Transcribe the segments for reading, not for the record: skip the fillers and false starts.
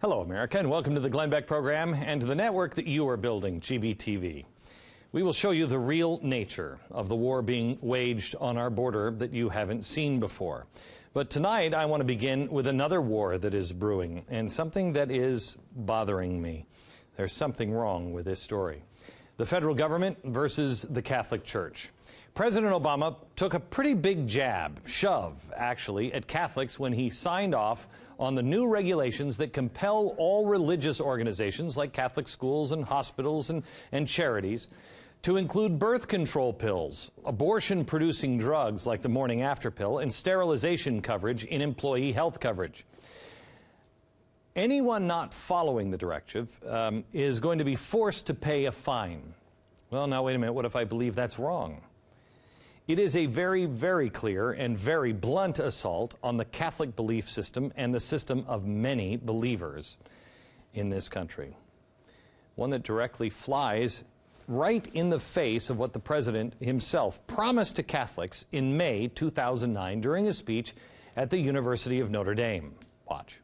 Hello, America, and welcome to the Glenn Beck program and to the network that you are building, GBTV. We will show you the real nature of the war being waged on our border that you haven't seen before. But tonight, I want to begin with another war that is brewing and something that is bothering me. There's something wrong with this story. The federal government versus the Catholic Church. President Obama took a pretty big shove, actually, at Catholics when he signed off on the new regulations that compel all religious organizations like Catholic schools and hospitals and charities to include birth control pills, abortion-producing drugs like the morning after pill, and sterilization coverage in employee health coverage. Anyone not following the directive is going to be forced to pay a fine. Well, now wait a minute, what if I believe that's wrong? It is a very, very clear and very blunt assault on the Catholic belief system and the system of many believers in this country. One that directly flies right in the face of what the president himself promised to Catholics in May 2009 during a speech at the University of Notre Dame. Watch.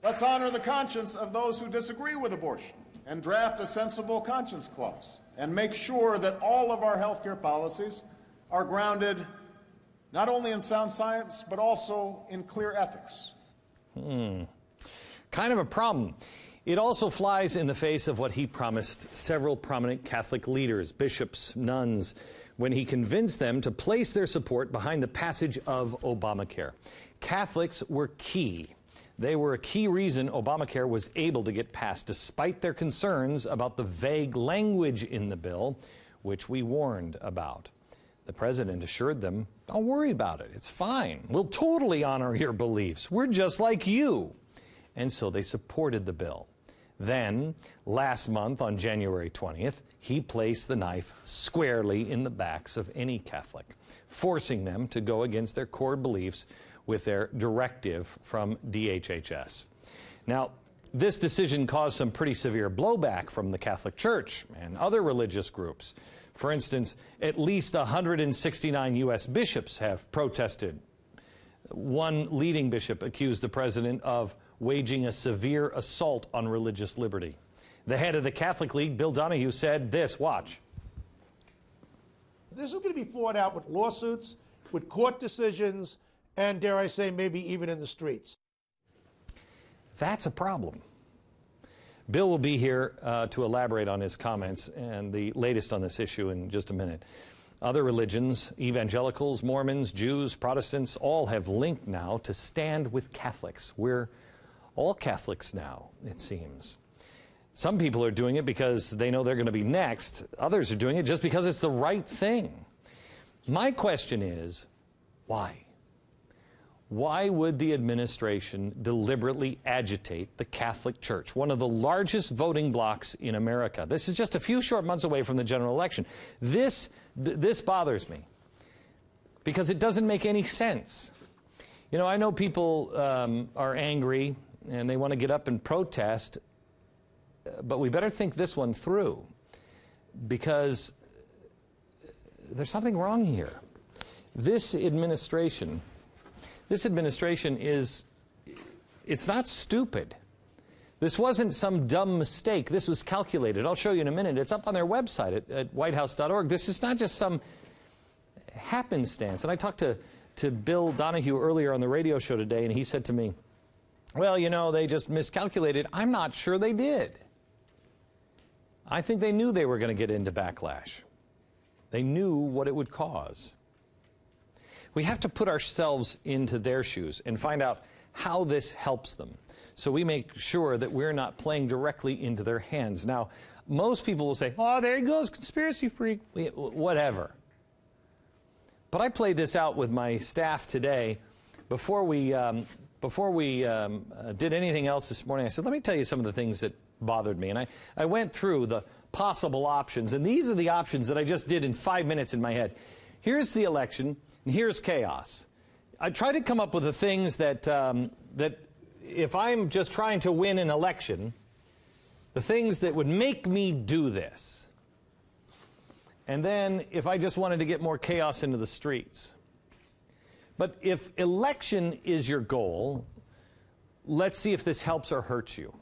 Let's honor the conscience of those who disagree with abortion and draft a sensible conscience clause and make sure that all of our healthcare policies are grounded not only in sound science, but also in clear ethics. Kind of a problem. It also flies in the face of what he promised several prominent Catholic leaders, bishops, nuns, when he convinced them to place their support behind the passage of Obamacare. Catholics were key. They were a key reason Obamacare was able to get passed, despite their concerns about the vague language in the bill, which we warned about. The president assured them, don't worry about it, it's fine. We'll totally honor your beliefs. We're just like you. And so they supported the bill. Then, last month on January 20th, he placed the knife squarely in the backs of any Catholic, forcing them to go against their core beliefs with their directive from DHHS. Now, this decision caused some pretty severe blowback from the Catholic Church and other religious groups. For instance, at least 169 U.S. bishops have protested. One leading bishop accused the president of waging a severe assault on religious liberty. The head of the Catholic League, Bill Donahue, said this, watch. This is going to be fought out with lawsuits, with court decisions, and dare I say, maybe even in the streets. That's a problem. Bill will be here to elaborate on his comments and the latest on this issue in just a minute. Other religions, evangelicals, Mormons, Jews, Protestants, all have linked now to stand with Catholics. We're all Catholics now, it seems. Some people are doing it because they know they're going to be next. Others are doing it just because it's the right thing. My question is, why? Why would the administration deliberately agitate the Catholic Church, one of the largest voting blocs in America? This is just a few short months away from the general election. This bothers me because it doesn't make any sense. You know, I know people are angry and they want to get up and protest, but we better think this one through because there's something wrong here. This administration is, it's not stupid. This wasn't some dumb mistake. This was calculated. I'll show you in a minute. It's up on their website at whitehouse.org. This is not just some happenstance. And I talked to Bill Donahue earlier on the radio show today, and he said to me, well, you know, they just miscalculated. I'm not sure they did. I think they knew they were going to get into backlash. They knew what it would cause. We have to put ourselves into their shoes and find out how this helps them, so we make sure that we're not playing directly into their hands. Now, most people will say, oh, there he goes, conspiracy freak, whatever. But I played this out with my staff today before we did anything else this morning. I said, let me tell you some of the things that bothered me. And I went through the possible options, and these are the options that I just did in 5 minutes in my head. Here's the election. And here's chaos. I try to come up with the things that if I'm just trying to win an election, the things that would make me do this. And then if I just wanted to get more chaos into the streets. But if election is your goal, let's see if this helps or hurts you.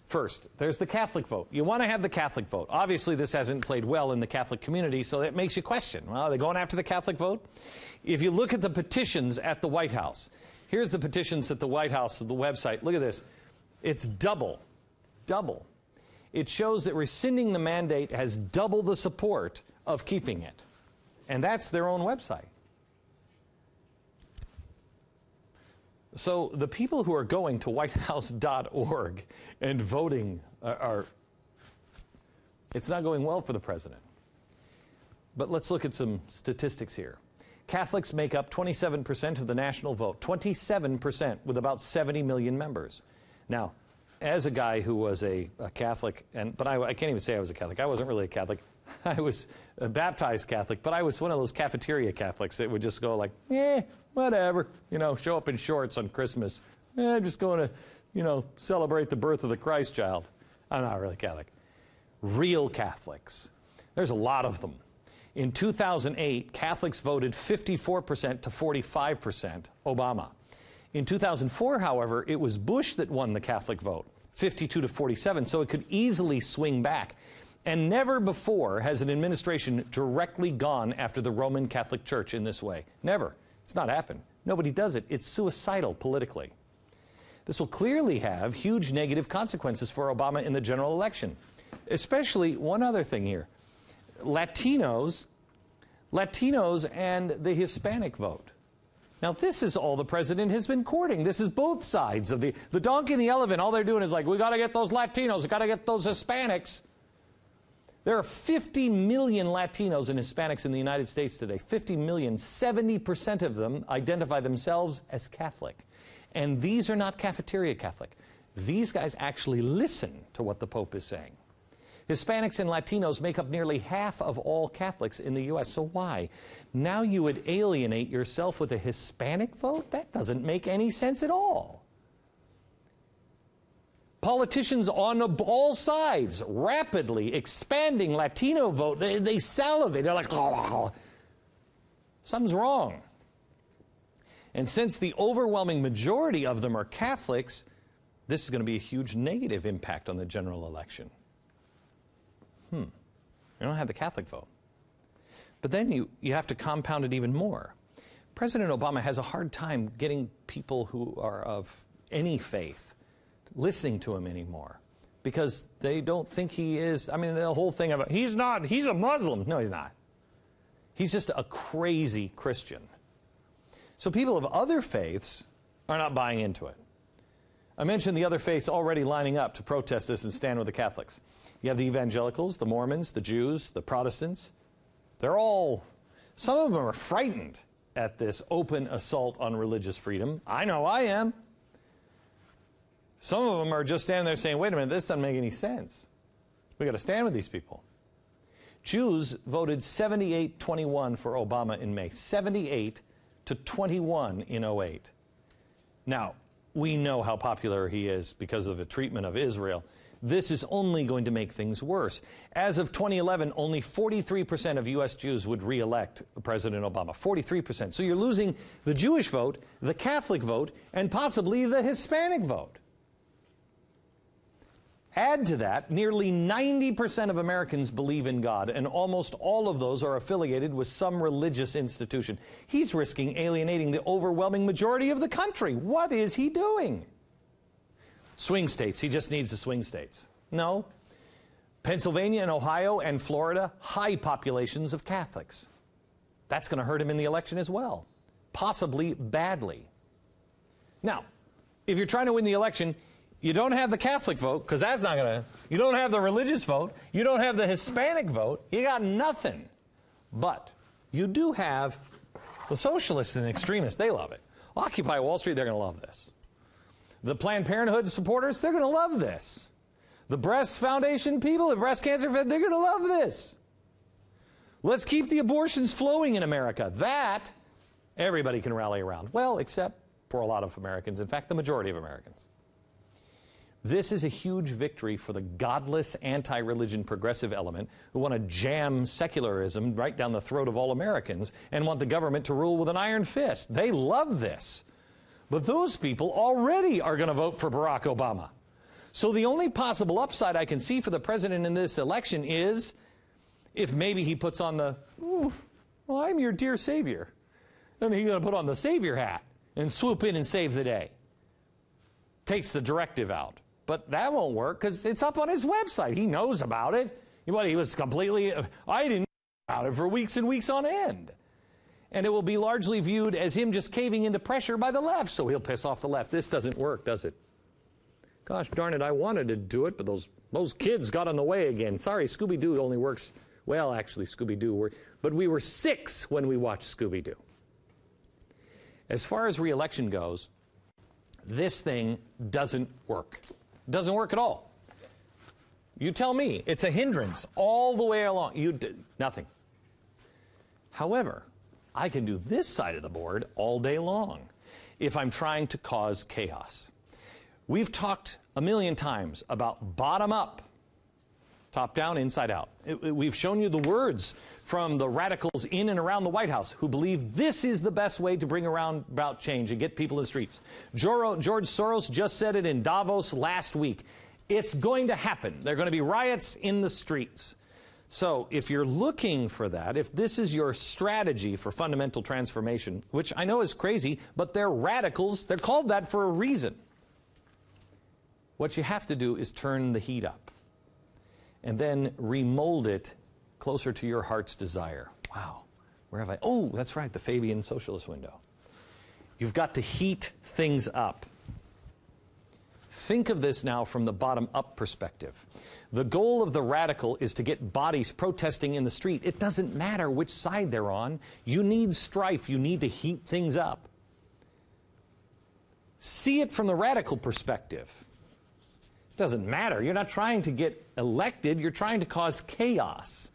First, there's the Catholic vote. You want to have the Catholic vote. Obviously, this hasn't played well in the Catholic community, so that makes you question, well, are they going after the Catholic vote? If you look at the petitions at the White House, here's the petitions at the White House, the website. Look at this. It's double. It shows that rescinding the mandate has double the support of keeping it. And that's their own website. So the people who are going to whitehouse.org and voting it's not going well for the president. But let's look at some statistics here. Catholics make up 27% of the national vote, 27% with about 70 million members. Now, as a guy who was a Catholic, but I can't even say I was a Catholic. I wasn't really a Catholic. I was a baptized Catholic, but I was one of those cafeteria Catholics that would just go like, whatever, show up in shorts on Christmas. I'm just going to, celebrate the birth of the Christ child. I'm not really Catholic. Real Catholics. There's a lot of them. In 2008, Catholics voted 54% to 45% Obama. In 2004, however, it was Bush that won the Catholic vote, 52 to 47, so it could easily swing back. And never before has an administration directly gone after the Roman Catholic Church in this way. Never. It's not happened. Nobody does it. It's suicidal politically. This will clearly have huge negative consequences for Obama in the general election. Especially one other thing here. Latinos and the Hispanic vote. Now, this is all the president has been courting. This is both sides of the donkey and the elephant. All they're doing is like, we got to get those Latinos, we got to get those Hispanics. There are 50 million Latinos and Hispanics in the United States today. 50 million. 70% of them identify themselves as Catholic. And these are not cafeteria Catholic. These guys actually listen to what the Pope is saying. Hispanics and Latinos make up nearly half of all Catholics in the U.S. So why? Now you would alienate yourself with a Hispanic vote? That doesn't make any sense at all. Politicians on all sides rapidly expanding Latino vote. They salivate. They're like, oh, something's wrong. And since the overwhelming majority of them are Catholics, this is going to be a huge negative impact on the general election. You don't have the Catholic vote. But then you have to compound it even more. President Obama has a hard time getting people who are of any faith listening to him anymore because they don't think he is. I mean, the whole thing about he's a Muslim. No, he's not. He's just a crazy Christian. So people of other faiths are not buying into it. I mentioned the other faiths already lining up to protest this and stand with the Catholics. You have the evangelicals, the Mormons, the Jews, the Protestants. Some of them are frightened at this open assault on religious freedom. I know I am. Some of them are just standing there saying, wait a minute, this doesn't make any sense. We've got to stand with these people. Jews voted 78-21 for Obama in May, 78 to 21 in 2008. Now, we know how popular he is because of the treatment of Israel. This is only going to make things worse. As of 2011, only 43% of U.S. Jews would re-elect President Obama. 43%. So you're losing the Jewish vote, the Catholic vote, and possibly the Hispanic vote. Add to that, nearly 90% of Americans believe in God, and almost all of those are affiliated with some religious institution. He's risking alienating the overwhelming majority of the country. What is he doing? Swing states. He just needs the swing states. No. Pennsylvania and Ohio and Florida, high populations of Catholics. That's going to hurt him in the election as well, possibly badly. Now, if you're trying to win the election, you don't have the Catholic vote, because that's not going to, you don't have the religious vote, you don't have the Hispanic vote, you got nothing. But you do have the socialists and extremists. They love it. Occupy Wall Street, they're going to love this. The Planned Parenthood supporters, they're going to love this. The Breast Foundation people, the Breast Cancer Fed, they're going to love this. Let's keep the abortions flowing in America. That everybody can rally around. Well, except for a lot of Americans. In fact, the majority of Americans. This is a huge victory for the godless, anti-religion progressive element who want to jam secularism right down the throat of all Americans and want the government to rule with an iron fist. They love this. But those people already are going to vote for Barack Obama. So the only possible upside I can see for the president in this election is if maybe he puts on the, well, I'm your dear savior. I mean, he's going to put on the savior hat and swoop in and save the day. Takes the directive out. But that won't work because it's up on his website. He knows about it. He was completely, I didn't know about it for weeks and weeks on end. And it will be largely viewed as him just caving into pressure by the left, so he'll piss off the left. This doesn't work, does it? Gosh darn it, I wanted to do it, but those kids got in the way again. Sorry, Scooby-Doo only works, well, actually, Scooby-Doo worked, but we were 6 when we watched Scooby-Doo. As far as re-election goes, this thing doesn't work. Doesn't work at all. You tell me, it's a hindrance all the way along. Nothing. However, I can do this side of the board all day long if I'm trying to cause chaos. We've talked a million times about bottom up, top down, inside out. We've shown you the words from the radicals in and around the White House who believe this is the best way to bring about change and get people in the streets. George Soros just said it in Davos last week. It's going to happen. There are going to be riots in the streets. So if you're looking for that, if this is your strategy for fundamental transformation, which I know is crazy, but they're radicals, they're called that for a reason. What you have to do is turn the heat up and then remold it closer to your heart's desire. Wow, where have I? Oh, that's right, the Fabian socialist window. You've got to heat things up. Think of this now from the bottom-up perspective. The goal of the radical is to get bodies protesting in the street. It doesn't matter which side they're on. You need strife. You need to heat things up. See it from the radical perspective. It doesn't matter. You're not trying to get elected. You're trying to cause chaos.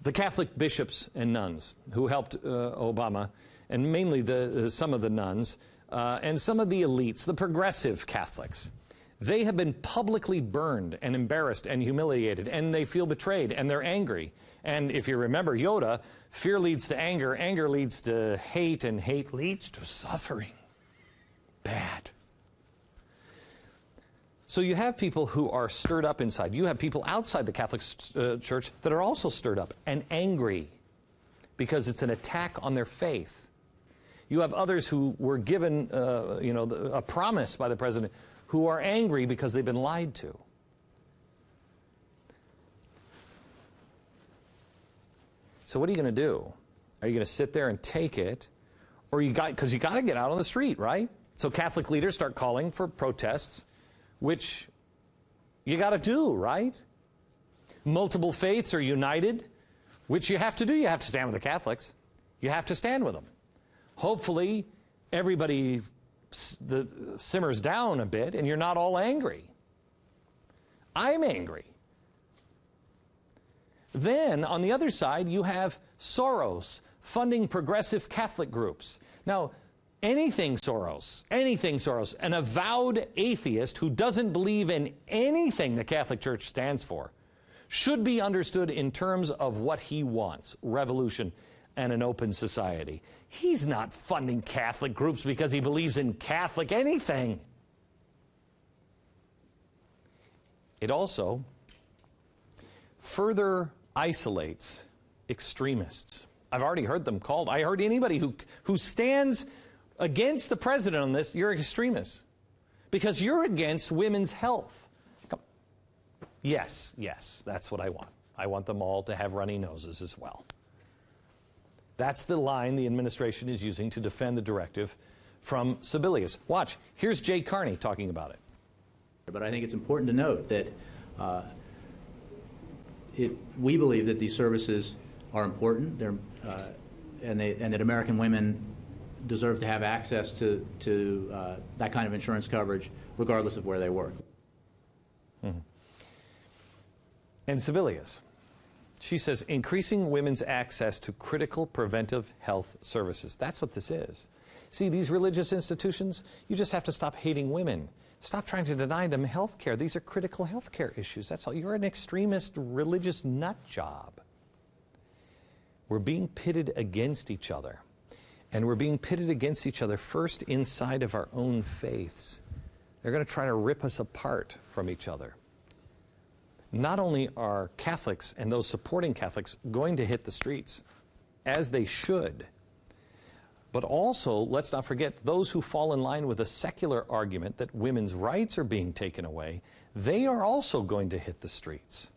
The Catholic bishops and nuns who helped Obama, and mainly some of the nuns, and some of the elites, the progressive Catholics, they have been publicly burned and embarrassed and humiliated, and they feel betrayed, and they're angry. And if you remember Yoda, fear leads to anger, anger leads to hate, and hate leads to suffering. Bad. So you have people who are stirred up inside. You have people outside the Catholic Church that are also stirred up and angry because it's an attack on their faith. You have others who were given, a promise by the president who are angry because they've been lied to. So what are you going to do? Are you going to sit there and take it? Or because you got to get out on the street, right? So Catholic leaders start calling for protests, which you got to do, right? Multiple faiths are united, which you have to do. You have to stand with the Catholics. You have to stand with them. Hopefully, everybody simmers down a bit and you're not all angry. I'm angry. Then, on the other side, you have Soros funding progressive Catholic groups. Now, anything Soros, an avowed atheist who doesn't believe in anything the Catholic Church stands for, should be understood in terms of what he wants: revolution and an open society. He's not funding Catholic groups because he believes in Catholic anything. It also further isolates extremists. I've already heard them called. I heard anybody who stands against the president on this, you're an extremist because you're against women's health. Yes, that's what I want. I want them all to have runny noses as well. That's the line the administration is using to defend the directive from Sebelius. Watch, here's Jay Carney talking about it. But I think it's important to note that we believe that these services are important, and that American women deserve to have access to that kind of insurance coverage regardless of where they work. Mm-hmm. And Sebelius, she says, increasing women's access to critical preventive health services. That's what this is. See, these religious institutions, you just have to stop hating women. Stop trying to deny them health care. These are critical health care issues. That's all. You're an extremist religious nut job. We're being pitted against each other. And we're being pitted against each other, first inside of our own faiths. They're going to try to rip us apart from each other. Not only are Catholics and those supporting Catholics going to hit the streets, as they should, but also, let's not forget, those who fall in line with a secular argument that women's rights are being taken away, they are also going to hit the streets.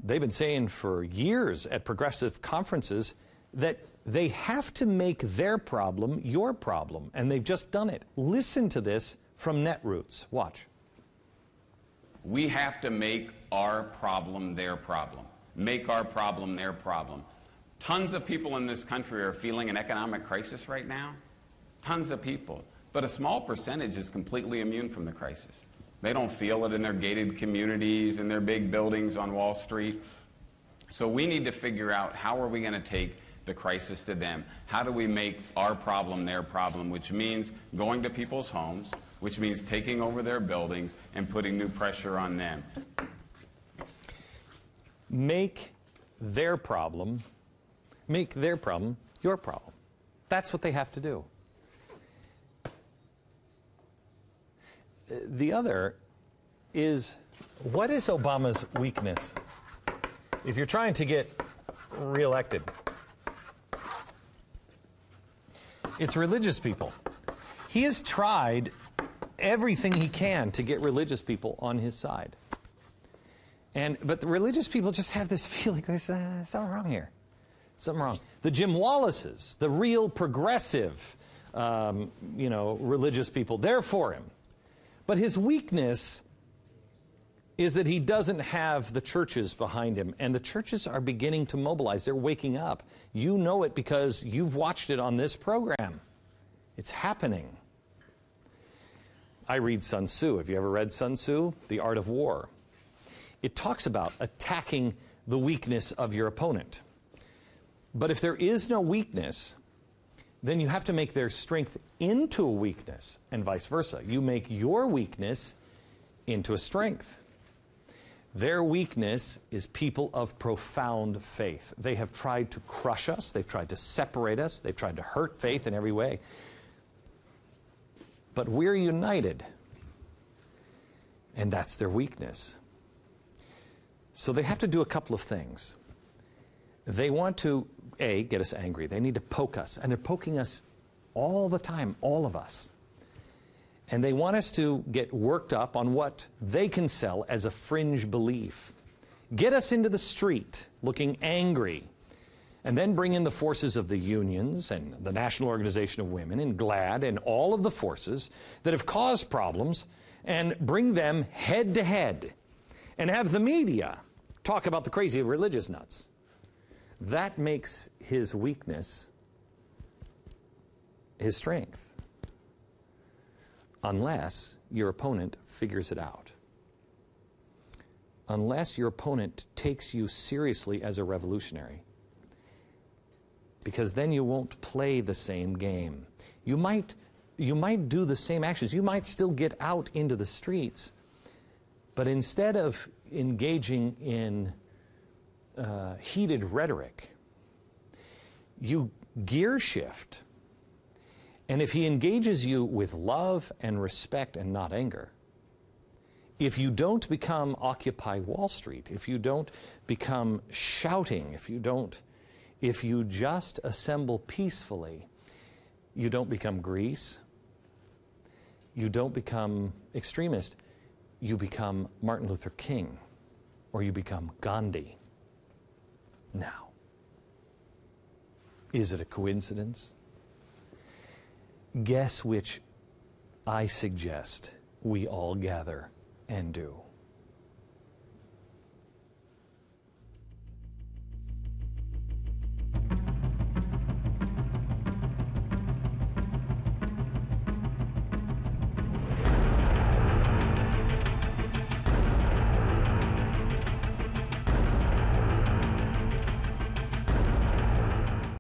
They've been saying for years at progressive conferences that they have to make their problem your problem, and they've just done it. Listen to this from Netroots. Watch. We have to make our problem their problem. Make our problem their problem. Tons of people in this country are feeling an economic crisis right now. Tons of people. But a small percentage is completely immune from the crisis. They don't feel it in their gated communities, in their big buildings on Wall Street. So we need to figure out, how are we going to take the crisis to them? How do we make our problem their problem, which means going to people's homes, which means taking over their buildings and putting new pressure on them. Make their problem your problem. That's what they have to do. The other is, what is Obama's weakness? If you're trying to get reelected, it's religious people. He has tried everything he can to get religious people on his side. But the religious people just have this feeling, there's something wrong here. Something wrong. The Jim Wallaces, the real progressive, religious people, they're for him. But his weakness is that he doesn't have the churches behind him. And the churches are beginning to mobilize. They're waking up. You know it because you've watched it on this program. It's happening. I read Sun Tzu. Have you ever read Sun Tzu? The Art of War. It talks about attacking the weakness of your opponent. But if there is no weakness, then you have to make their strength into a weakness, and vice versa. You make your weakness into a strength. Their weakness is people of profound faith. They have tried to crush us. They've tried to separate us. They've tried to hurt faith in every way. But we're united. And that's their weakness. So they have to do a couple of things. They want to, A, get us angry. They need to poke us. And they're poking us all the time, all of us. And they want us to get worked up on what they can sell as a fringe belief. Get us into the street looking angry. And then bring in the forces of the unions and the National Organization of Women and GLAAD and all of the forces that have caused problems, and bring them head to head. And have the media talk about the crazy religious nuts. That makes his weakness his strength. Unless your opponent figures it out. Unless your opponent takes you seriously as a revolutionary. Because then you won't play the same game. You might do the same actions. You might still get out into the streets. But instead of engaging in heated rhetoric, you gear shift. And if he engages you with love and respect and not anger, if you don't become Occupy Wall Street, if you don't become shouting, if you just assemble peacefully, you don't become Greece, you don't become extremist, you become Martin Luther King, or you become Gandhi. Now, is it a coincidence? Guess which I suggest we all gather and do.